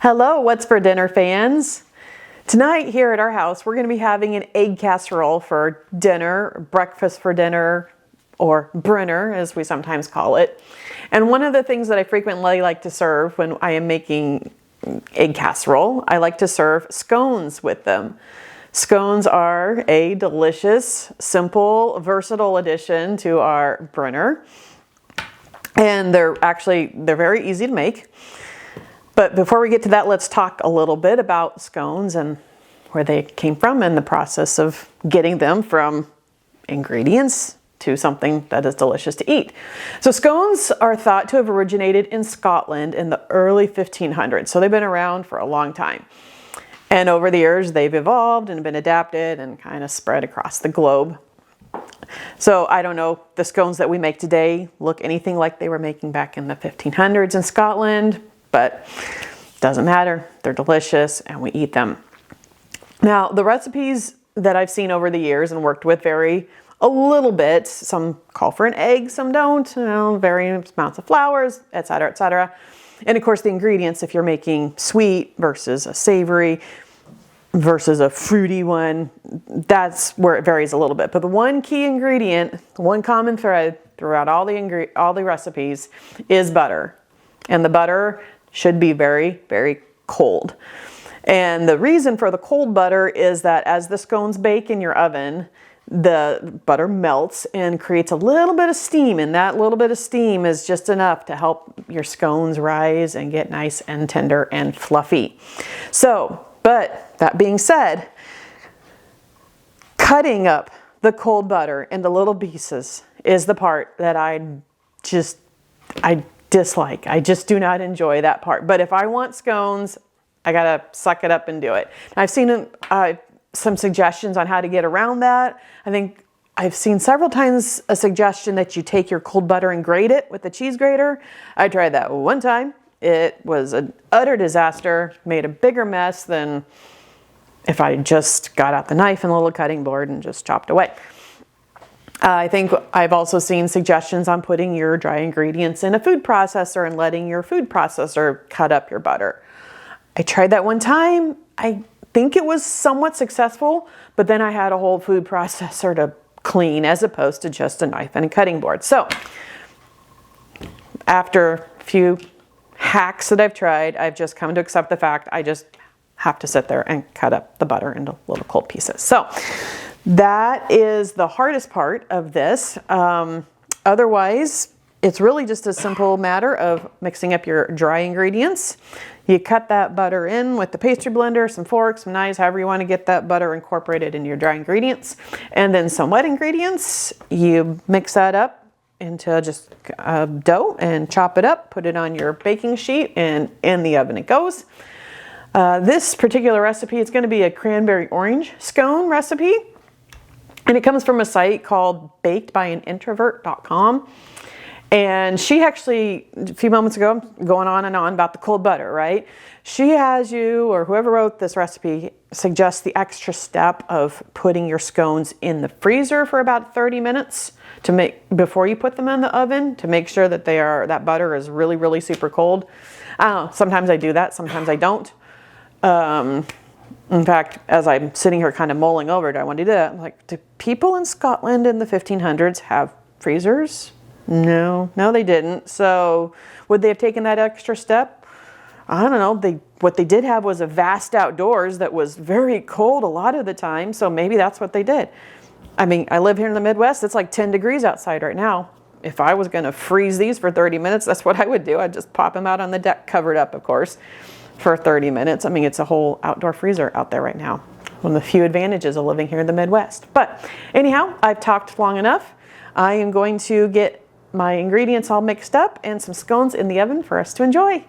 Hello, What's for Dinner fans? Tonight here at our house, we're going to be having an egg casserole for dinner, breakfast for dinner, or Brenner as we sometimes call it. And one of the things that I frequently like to serve when I am making egg casserole, I like to serve scones with them. Scones are a delicious, simple, versatile addition to our Brenner. And they're very easy to make. But before we get to that, let's talk a little bit about scones and where they came from and the process of getting them from ingredients to something that is delicious to eat. So scones are thought to have originated in Scotland in the early 1500s. So they've been around for a long time. And over the years, they've evolved and been adapted and kind of spread across the globe. So I don't know, the scones that we make today look anything like they were making back in the 1500s in Scotland. But doesn't matter, they're delicious and we eat them. Now, the recipes that I've seen over the years and worked with vary a little bit. Some call for an egg, some don't, varying amounts of flours, etc., etc. And of course the ingredients, if you're making sweet versus a savory versus a fruity one, that's where it varies a little bit. But the one key ingredient, the one common thread throughout all the recipes is butter. And the butter should be very, very cold. And the reason for the cold butter is that as the scones bake in your oven, the butter melts and creates a little bit of steam. And that little bit of steam is just enough to help your scones rise and get nice and tender and fluffy. So, but that being said, cutting up the cold butter into little pieces is the part that I dislike. I just do not enjoy that part. But if I want scones, I gotta suck it up and do it. I've seen some suggestions on how to get around that. I think I've seen several times a suggestion that you take your cold butter and grate it with a cheese grater. I tried that one time. It was an utter disaster, made a bigger mess than if I just got out the knife and a little cutting board and just chopped away. I think I've also seen suggestions on putting your dry ingredients in a food processor and letting your food processor cut up your butter. I tried that one time. I think it was somewhat successful, but then I had a whole food processor to clean as opposed to just a knife and a cutting board. So after a few hacks that I've tried, I've just come to accept the fact I just have to sit there and cut up the butter into little cold pieces. So that is the hardest part of this. Otherwise, it's really just a simple matter of mixing up your dry ingredients. You cut that butter in with the pastry blender, some forks, some knives, however you want to get that butter incorporated into your dry ingredients. And then some wet ingredients, you mix that up into just a dough and chop it up, put it on your baking sheet, and in the oven it goes. This particular recipe is going to be a cranberry orange scone recipe. And it comes from a site called bakedbyanintrovert.com. And she actually, a few moments ago, going on and on about the cold butter, right? She has you, or whoever wrote this recipe, suggests the extra step of putting your scones in the freezer for about 30 minutes before you put them in the oven to make sure that that butter is really, really super cold. I don't know, sometimes I do that, sometimes I don't. In fact, as I'm sitting here kind of mulling over it, I want to do that. I'm like, do people in Scotland in the 1500s have freezers? No, they didn't. So would they have taken that extra step? I don't know. What they did have was a vast outdoors that was very cold a lot of the time. So maybe that's what they did. I mean, I live here in the Midwest. It's like 10 degrees outside right now. If I was going to freeze these for 30 minutes, that's what I would do. I'd just pop them out on the deck, covered up, of course, for 30 minutes. I mean, it's a whole outdoor freezer out there right now. One of the few advantages of living here in the Midwest. But anyhow, I've talked long enough. I am going to get my ingredients all mixed up and some scones in the oven for us to enjoy.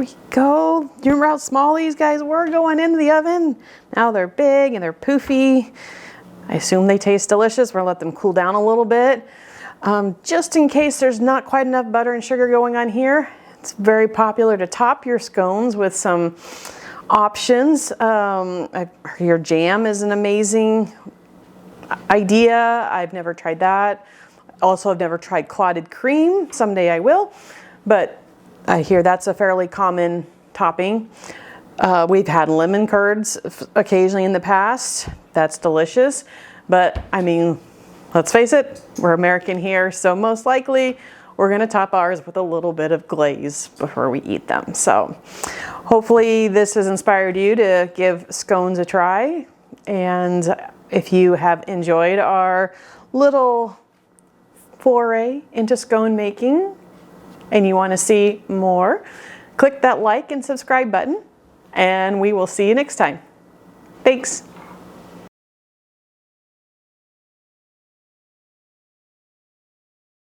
we go. Do you remember how small these guys were going into the oven? Now they're big and they're poofy. I assume they taste delicious. We're gonna let them cool down a little bit. Just in case there's not quite enough butter and sugar going on here, it's very popular to top your scones with some options. Your jam is an amazing idea. I've never tried that. Also, I've never tried clotted cream. Someday I will, but I hear that's a fairly common topping. We've had lemon curds occasionally in the past. That's delicious, but I mean, let's face it, we're American here, so most likely we're gonna top ours with a little bit of glaze before we eat them. So hopefully this has inspired you to give scones a try. And if you have enjoyed our little foray into scone making and you want to see more, click that like and subscribe button, and we will see you next time. Thanks.